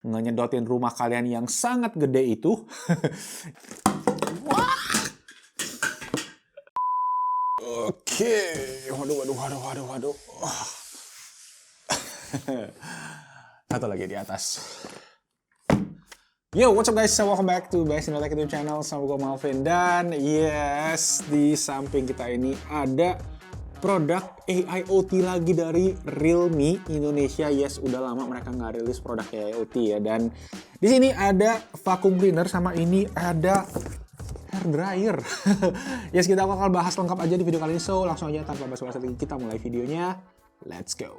ngedotin rumah kalian yang sangat gede itu. Oke, waduh. Satu lagi di atas. Yo, what's up guys? So, welcome back to Best Tech YouTube channel. Sama gue Malvin. Dan yes, di samping kita ini ada produk AIoT lagi dari Realme Indonesia. Yes, udah lama mereka nggak rilis produk AIoT ya. Dan di sini ada vacuum cleaner, sama ini ada hair dryer. Yes, kita bakal bahas lengkap aja di video kali ini. So, langsung aja tanpa basa-basi lagi kita mulai videonya. Let's go.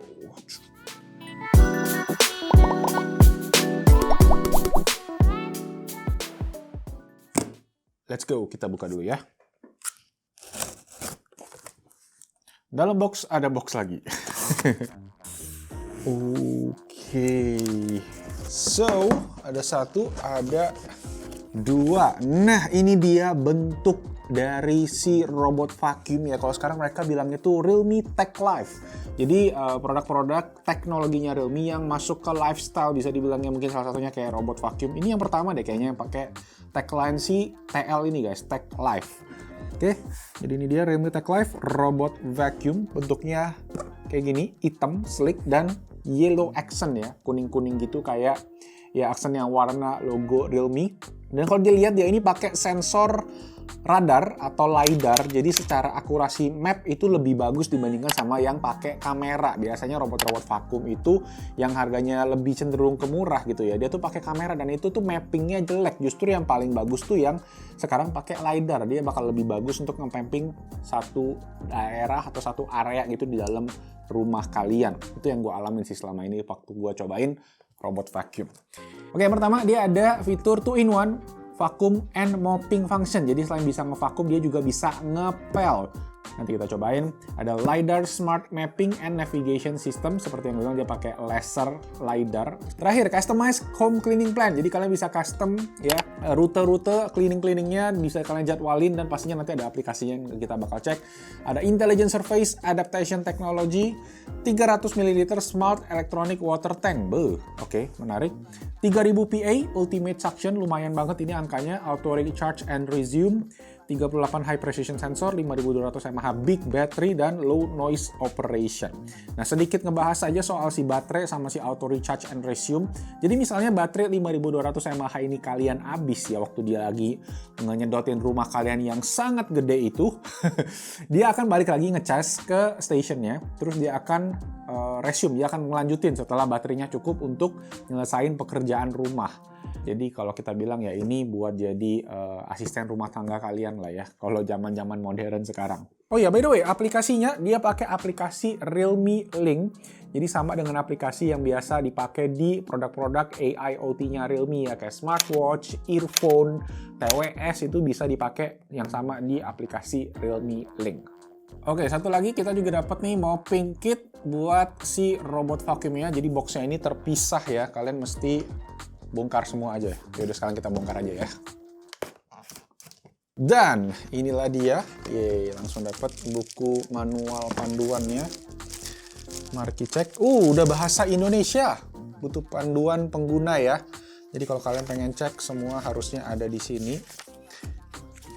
Let's go, kita buka dulu ya. Dalam box ada box lagi. Oke. So, ada satu, ada dua. Nah, ini dia bentuk dari si robot vacuum ya. Kalau sekarang mereka bilangnya tuh Realme Tech Life. Jadi produk-produk teknologinya Realme yang masuk ke lifestyle, bisa dibilangnya mungkin salah satunya kayak robot vacuum. Ini yang pertama deh kayaknya yang pakai tagline si TL ini guys, Tech Life. Oke, jadi ini dia Realme Tech Life robot vacuum. Bentuknya kayak gini, hitam, sleek, dan yellow accent ya. Kuning-kuning gitu kayak ya aksen yang warna logo Realme. Dan kalau dilihat dia ini pakai sensor radar atau LiDAR, jadi secara akurasi map itu lebih bagus dibandingkan sama yang pakai kamera. Biasanya robot-robot vacuum itu yang harganya lebih cenderung ke murah gitu ya, dia tuh pakai kamera dan itu tuh mappingnya jelek. Justru yang paling bagus tuh yang sekarang pakai LiDAR, dia bakal lebih bagus untuk nge-mapping satu daerah atau satu area gitu di dalam rumah kalian. Itu yang gue alamin sih selama ini waktu gue cobain robot vacuum. Oke, yang pertama dia ada fitur 2-in-1 vacuum and mopping function. Jadi selain bisa ngevakum, dia juga bisa ngepel. Nanti kita cobain. Ada LiDAR Smart Mapping and Navigation System. Seperti yang gue bilang, dia pakai laser LiDAR. Terakhir, Customize Home Cleaning Plan. Jadi kalian bisa custom ya rute-rute cleaning-cleaningnya, bisa kalian jadwalin, dan pastinya nanti ada aplikasinya yang kita bakal cek. Ada Intelligent Surface Adaptation Technology, 300 ml Smart Electronic Water Tank. Oke, menarik. 3000 PA Ultimate Suction, lumayan banget ini angkanya. Auto Recharge and Resume, 38 High Precision Sensor, 5200 mAh Big Battery, dan Low Noise Operation. Nah, sedikit ngebahas aja soal si baterai sama si Auto Recharge and Resume. Jadi misalnya baterai 5200 mAh ini kalian habis ya waktu dia lagi ngedotin rumah kalian yang sangat gede itu, dia akan balik lagi ngecas ke stationnya, terus dia akan resume, dia akan melanjutin setelah baterainya cukup untuk nyelesain pekerjaan rumah. Jadi kalau kita bilang ya ini buat jadi asisten rumah tangga kalian lah ya, kalau zaman-zaman modern sekarang. Oh ya, by the way, aplikasinya dia pakai aplikasi Realme Link. Jadi sama dengan aplikasi yang biasa dipakai di produk-produk AIoT-nya Realme ya, kayak smartwatch, earphone, TWS, itu bisa dipakai yang sama di aplikasi Realme Link. Oke, satu lagi kita juga dapat nih mopping kit buat si robot vacuumnya. Jadi boxnya ini terpisah ya, kalian mesti bongkar semua aja. Yaudah, sekarang kita bongkar aja ya. Dan inilah dia. Yeay, langsung dapat buku manual panduannya. Mari kita cek. Udah bahasa Indonesia. Butuh panduan pengguna ya. Jadi kalau kalian pengen cek semua harusnya ada di sini.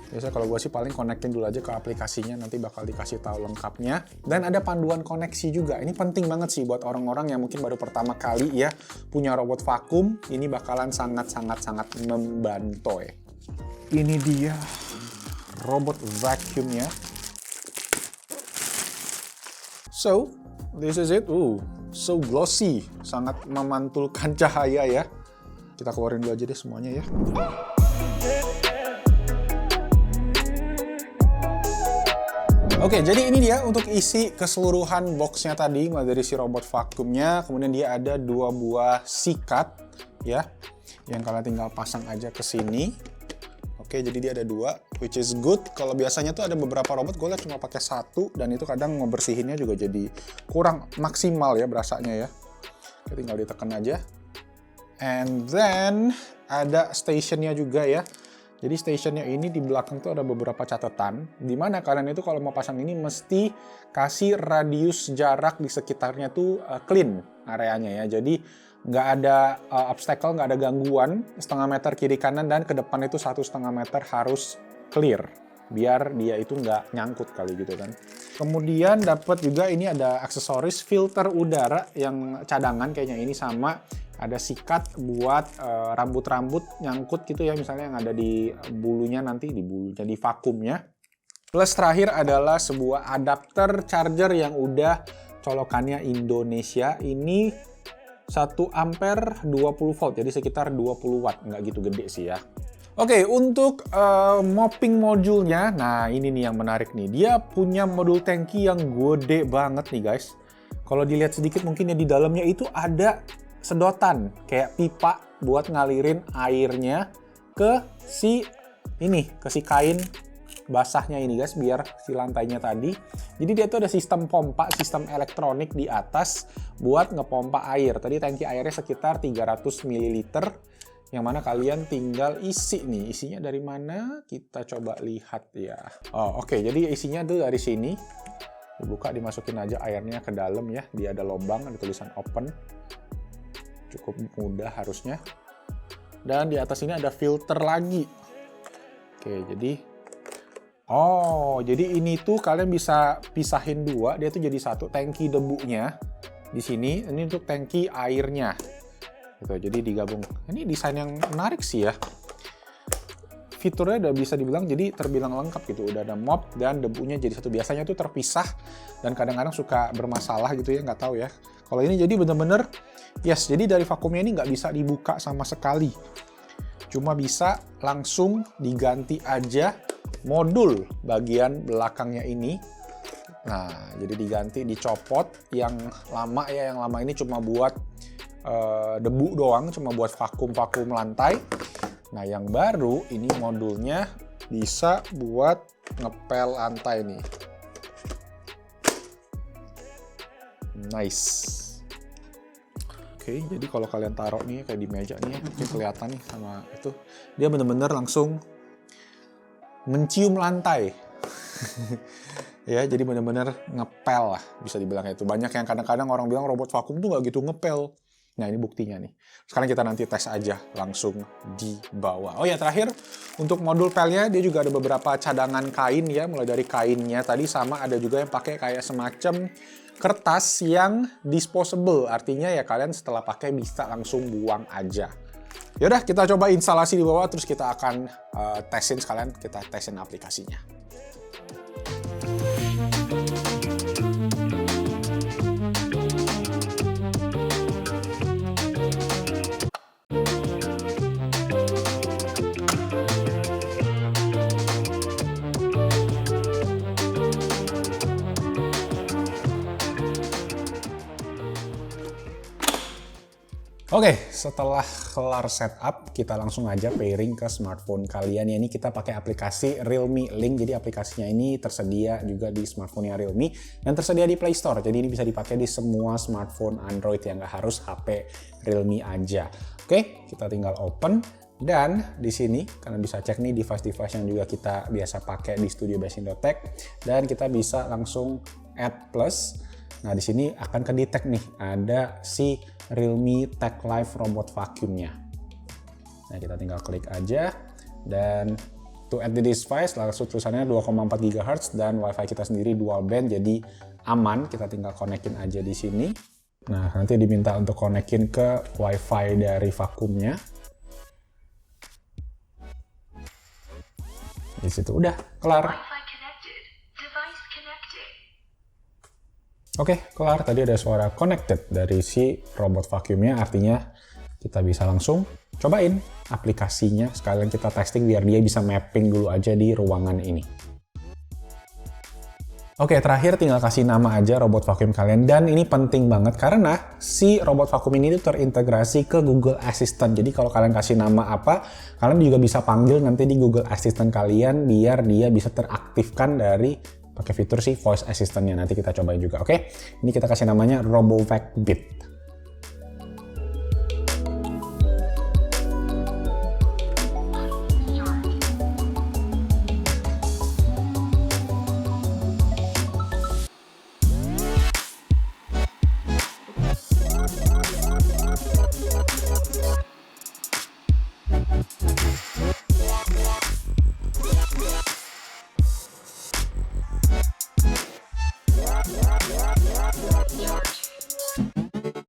Biasanya kalau gue sih paling connectin dulu aja ke aplikasinya, nanti bakal dikasih tahu lengkapnya. Dan ada panduan koneksi juga. Ini penting banget sih buat orang-orang yang mungkin baru pertama kali ya punya robot vakum. Ini bakalan sangat-sangat membantu ya. Ini dia robot vacuumnya. So, this is it. So glossy. Sangat memantulkan cahaya ya. Kita keluarin dulu aja deh semuanya ya. Oke, jadi ini dia untuk isi keseluruhan boxnya tadi, mulai dari si robot vacuumnya, kemudian dia ada dua buah sikat ya, yang kalian tinggal pasang aja ke sini. Oke, jadi dia ada dua, which is good. Kalau biasanya tuh ada beberapa robot gue lihat cuma pakai satu, dan itu kadang ngebersihinnya juga jadi kurang maksimal ya berasanya ya. Oke, tinggal ditekan aja. And then ada stationnya juga ya. Jadi stationnya ini di belakang tuh ada beberapa catatan, di mana kalian itu kalau mau pasang ini mesti kasih radius jarak di sekitarnya tuh clean areanya ya. Jadi nggak ada obstacle, nggak ada gangguan, setengah meter kiri kanan, dan ke depan itu 1,5 meter harus clear, biar dia itu nggak nyangkut kali gitu kan. Kemudian dapat juga ini ada aksesoris filter udara yang cadangan kayaknya ini, sama ada sikat buat rambut-rambut nyangkut gitu ya, misalnya yang ada di bulunya nanti, di vakumnya. Plus terakhir adalah sebuah adapter charger yang udah colokannya Indonesia. Ini 1 ampere 20 volt, jadi sekitar 20 watt, nggak gitu gede sih ya. Oke, untuk mopping modulnya, nah ini nih yang menarik nih. Dia punya modul tangki yang gede banget nih guys. Kalau dilihat sedikit mungkin ya, di dalamnya itu ada sedotan, kayak pipa buat ngalirin airnya ke si kain basahnya ini guys, biar si lantainya tadi. Jadi dia tuh ada sistem pompa, sistem elektronik di atas buat ngepompa air. Tadi tangki airnya sekitar 300 ml, yang mana kalian tinggal isi nih. Isinya dari mana? Kita coba lihat ya. Oh oke, jadi isinya tuh dari sini. Dibuka, dimasukin aja airnya ke dalam ya. Dia ada lubang, ada tulisan open. Cukup mudah harusnya. Dan di atas ini ada filter lagi. Oke, jadi ini tuh kalian bisa pisahin dua, dia tuh jadi satu. Tangki debunya di sini, ini untuk tangki airnya. Gitu, jadi digabung. Ini desain yang menarik sih ya. Fiturnya udah bisa dibilang jadi terbilang lengkap gitu. Udah ada mop dan debunya jadi satu. Biasanya tuh terpisah dan kadang-kadang suka bermasalah gitu ya, nggak tahu ya. Kalau ini jadi bener-bener yes, jadi dari vakumnya ini nggak bisa dibuka sama sekali. Cuma bisa langsung diganti aja modul bagian belakangnya ini. Nah, jadi diganti, dicopot. Yang lama ya, yang lama ini cuma buat debu doang, cuma buat vakum lantai. Nah, yang baru ini modulnya bisa buat ngepel lantai nih. Nice. Oke, jadi kalau kalian taruh nih kayak di meja nih, kayak kelihatan nih sama itu, dia bener-bener langsung mencium lantai. Ya, jadi bener-bener ngepel lah, bisa dibilang itu. Banyak yang kadang-kadang orang bilang robot vakum tuh nggak gitu ngepel. Nah, ini buktinya nih. Sekarang kita nanti tes aja langsung di bawah. Oh ya, terakhir untuk modul pelnya dia juga ada beberapa cadangan kain ya, mulai dari kainnya tadi, sama ada juga yang pakai kayak semacam kertas yang disposable. Artinya ya kalian setelah pakai bisa langsung buang aja. Yaudah, kita coba instalasi di bawah, terus kita akan tesin sekalian, kita tesin aplikasinya. Oke, setelah kelar setup, kita langsung aja pairing ke smartphone kalian. Ya, ini kita pakai aplikasi Realme Link. Jadi aplikasinya ini tersedia juga di smartphone-nya Realme dan tersedia di Play Store. Jadi ini bisa dipakai di semua smartphone Android yang nggak harus HP Realme aja. Oke, kita tinggal open. Dan di sini kalian bisa cek nih device-device yang juga kita biasa pakai di Studio Best Indotech. Dan kita bisa langsung add plus. Nah, di sini akan kedetek nih ada si Realme Tech Live Robot Vacuum-nya. Nah, kita tinggal klik aja dan to add the device langsung tulisannya 2,4 GHz dan WiFi kita sendiri dual band, jadi aman. Kita tinggal konekin aja di sini. Nah, nanti diminta untuk konekin ke WiFi dari vakumnya. Di situ udah kelar. Oke, kelar. Tadi ada suara connected dari si robot vacuumnya, artinya kita bisa langsung cobain aplikasinya. Sekalian kita testing biar dia bisa mapping dulu aja di ruangan ini. Oke, terakhir tinggal kasih nama aja robot vacuum kalian. Dan ini penting banget karena si robot vacuum ini tuh terintegrasi ke Google Assistant. Jadi kalau kalian kasih nama apa, kalian juga bisa panggil nanti di Google Assistant kalian biar dia bisa teraktifkan dari pakai fitur si voice assistant-nya. Nanti kita cobain juga, oke? Ini kita kasih namanya RoboVac Beat.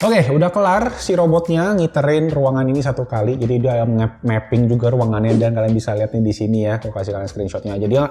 Oke, udah kelar si robotnya ngiterin ruangan ini satu kali. Jadi dia mapping juga ruangannya dan kalian bisa lihat nih di sini ya. Aku kasih kalian screenshotnya aja. Dia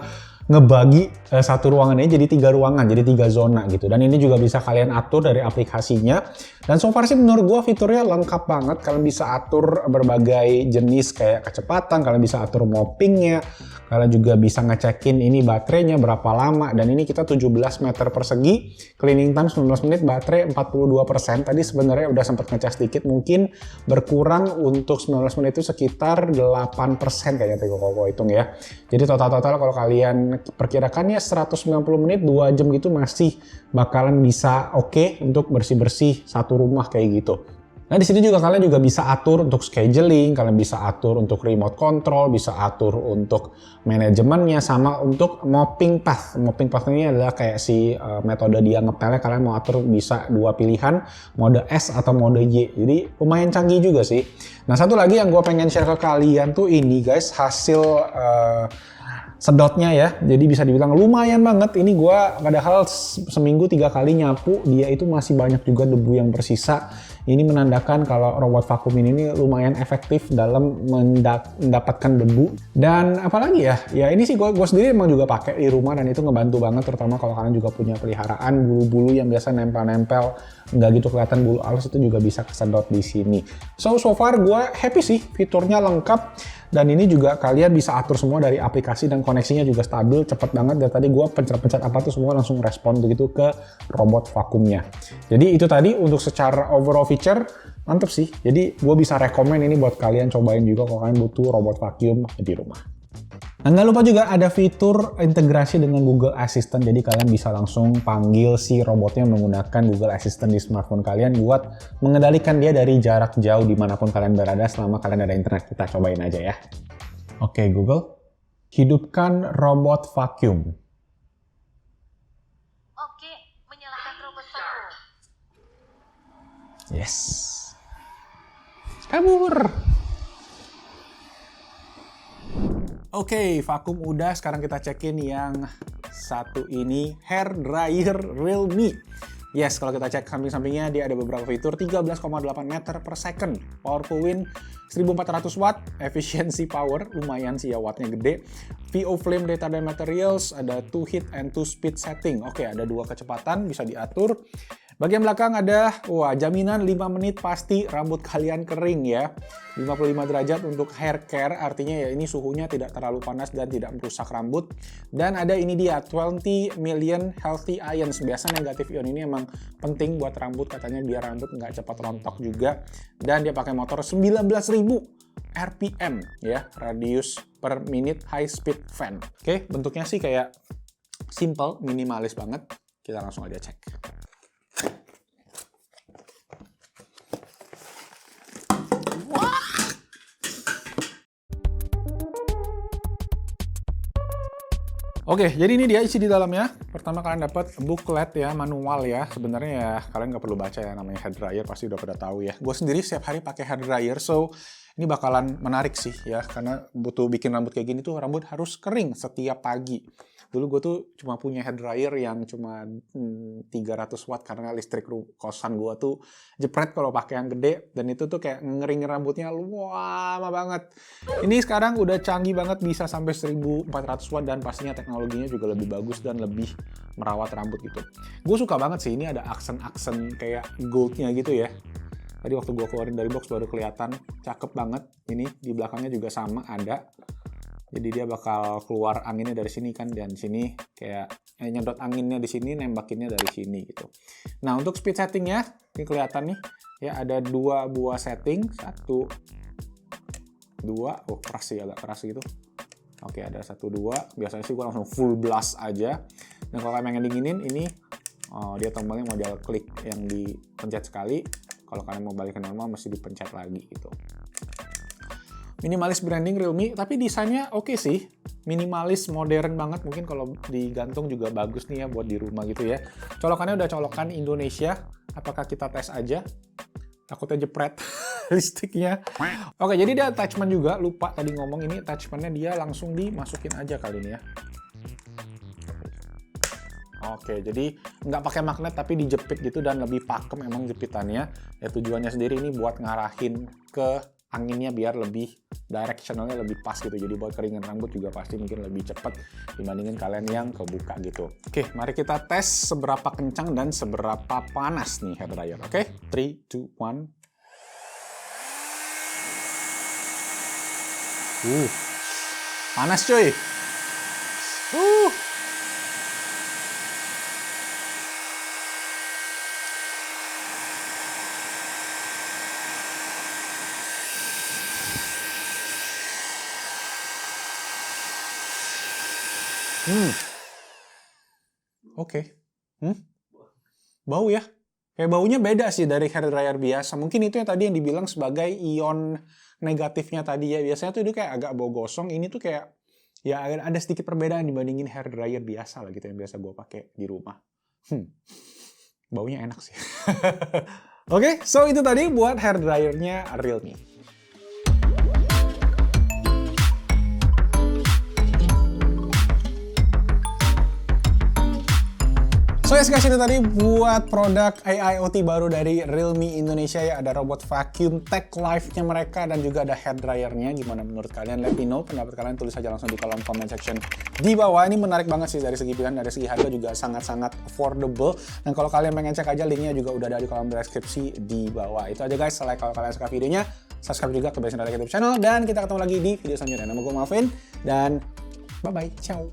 ngebagi satu ruangannya jadi 3 ruangan, jadi 3 zona gitu. Dan ini juga bisa kalian atur dari aplikasinya. Dan so far sih menurut gua fiturnya lengkap banget. Kalian bisa atur berbagai jenis kayak kecepatan, kalian bisa atur moppingnya. Kalian juga bisa ngecekin ini baterainya berapa lama. Dan ini kita 17 meter persegi, cleaning time 19 menit, baterai 42%. Tadi sebenarnya udah sempat ngecas dikit, mungkin berkurang untuk 19 menit itu sekitar 8% kayaknya tadi kok hitung ya. Jadi total-total kalau kalian perkirakannya 190 menit, 2 jam gitu masih bakalan bisa oke untuk bersih-bersih satu rumah kayak gitu. Nah di sini juga kalian juga bisa atur untuk scheduling, kalian bisa atur untuk remote control, bisa atur untuk manajemennya, sama untuk mopping path. Mopping path ini adalah kayak si metode dia ngepelnya, kalian mau atur bisa 2 pilihan, mode S atau mode Y. Jadi lumayan canggih juga sih. Nah satu lagi yang gue pengen share ke kalian tuh ini guys, hasil sedotnya ya. Jadi bisa dibilang lumayan banget. Ini gue padahal seminggu 3 kali nyapu, dia itu masih banyak juga debu yang bersisa. Ini menandakan kalau robot vakum ini lumayan efektif dalam mendapatkan debu. Dan apalagi ya ini sih gue sendiri emang juga pakai di rumah dan itu ngebantu banget, terutama kalau kalian juga punya peliharaan bulu-bulu yang biasa nempel-nempel nggak gitu kelihatan bulu halus, itu juga bisa kesedot di sini. So far gue happy sih, fiturnya lengkap. Dan ini juga kalian bisa atur semua dari aplikasi dan koneksinya juga stabil, cepet banget. Dan tadi gue pencet-pencet apa tuh semua langsung respon begitu ke robot vakumnya. Jadi itu tadi untuk secara overall feature, mantep sih. Jadi gue bisa rekomen ini buat kalian cobain juga kalau kalian butuh robot vakum di rumah. Nah, nggak lupa juga ada fitur integrasi dengan Google Assistant, jadi kalian bisa langsung panggil si robotnya menggunakan Google Assistant di smartphone kalian buat mengendalikan dia dari jarak jauh dimanapun kalian berada selama kalian ada internet. Kita cobain aja ya. Oke, Google, hidupkan robot vacuum. Oke, menyalakan robot vakum. Yes. Kabur. Oke, vakum udah. Sekarang kita cekin yang satu ini, hair dryer Realme. Yes, kalau kita cek samping-sampingnya dia ada beberapa fitur. 13,8 meter per second, powerful wind 1400 watt, efficiency power, lumayan sih ya, wattnya gede. VO flame retardant materials, ada 2 heat and 2 speed setting. Oke, ada 2 kecepatan, bisa diatur. Bagian belakang ada, jaminan 5 menit pasti rambut kalian kering ya. 55 derajat untuk hair care, artinya ya ini suhunya tidak terlalu panas dan tidak merusak rambut. Dan ada ini dia, 20 million healthy ions. Biasa negatif ion ini emang penting buat rambut, katanya biar rambut nggak cepat rontok juga. Dan dia pakai motor 19.000 RPM ya, radius per minute high speed fan. Oke, bentuknya sih kayak simple, minimalis banget. Kita langsung aja cek. Oke, jadi ini dia isi di dalamnya. Pertama kalian dapat booklet ya, manual ya. Sebenarnya ya kalian nggak perlu baca ya, namanya hair dryer pasti udah pada tahu ya. Gue sendiri setiap hari pakai hair dryer, so ini bakalan menarik sih ya, karena butuh bikin rambut kayak gini tuh rambut harus kering setiap pagi. Dulu gue tuh cuma punya hair dryer yang cuma 300 watt karena listrik kosan gue tuh jepret kalau pakai yang gede, dan itu tuh kayak ngeringin rambutnya lama banget. Ini sekarang udah canggih banget, bisa sampai 1400 watt dan pastinya teknologinya juga lebih bagus dan lebih merawat rambut gitu. Gue suka banget sih, ini ada aksen-aksen kayak goldnya gitu ya. Tadi waktu gue keluarin dari box baru kelihatan, cakep banget. Ini di belakangnya juga sama ada. Jadi dia bakal keluar anginnya dari sini kan, dan sini kayak nyedot anginnya di sini, nembakinnya dari sini gitu. Nah untuk speed settingnya, ini kelihatan nih ya, ada 2 buah setting, 1, 2, keras sih, agak keras gitu. Oke, ada 1, 2, biasanya sih gue langsung full blast aja. Dan kalau kalian pengen dinginin, ini dia tombolnya model klik yang dipencet sekali. Kalau kalian mau balik ke normal, mesti dipencet lagi gitu. Minimalis branding Realme, tapi desainnya oke sih. Minimalis, modern banget. Mungkin kalau digantung juga bagus nih ya buat di rumah gitu ya. Colokannya udah colokan Indonesia. Apakah kita tes aja? Takutnya jepret. listriknya. Oke, jadi dia attachment juga, lupa tadi ngomong ini attachmentnya dia langsung dimasukin aja kali ini ya. Oke, jadi nggak pakai magnet tapi dijepit gitu dan lebih pakem emang jepitannya. Ya tujuannya sendiri ini buat ngarahin ke anginnya biar lebih directionalnya lebih pas gitu. Jadi buat keringin rambut juga pasti mungkin lebih cepat dibandingin kalian yang kebuka gitu. Oke, mari kita tes seberapa kencang dan seberapa panas nih hair dryer. Oke, 3, 2, 1. Panas cuy. Oke. Bau ya. Kayak baunya beda sih dari hair dryer biasa. Mungkin itu yang tadi yang dibilang sebagai ion negatifnya tadi ya. Biasanya tuh itu kayak agak bau gosong. Ini tuh kayak ya ada sedikit perbedaan dibandingin hair dryer biasa lah gitu yang biasa gue pakai di rumah. Baunya enak sih. Oke, so itu tadi buat hair dryernya Realme. So guys, itu tadi buat produk AIoT baru dari Realme Indonesia ya. Ada robot vacuum tech live-nya mereka dan juga ada hair dryer-nya. Gimana menurut kalian? Let me know pendapat kalian, tulis aja langsung di kolom comment section di bawah. Ini menarik banget sih dari segi pilihan, dari segi harga juga sangat-sangat affordable. Dan kalau kalian pengen cek aja linknya juga udah ada di kolom deskripsi di bawah. Itu aja guys, like kalau kalian suka videonya, subscribe juga ke Basic Data YouTube channel, dan kita ketemu lagi di video selanjutnya. Nama gue Malvin dan bye-bye, ciao.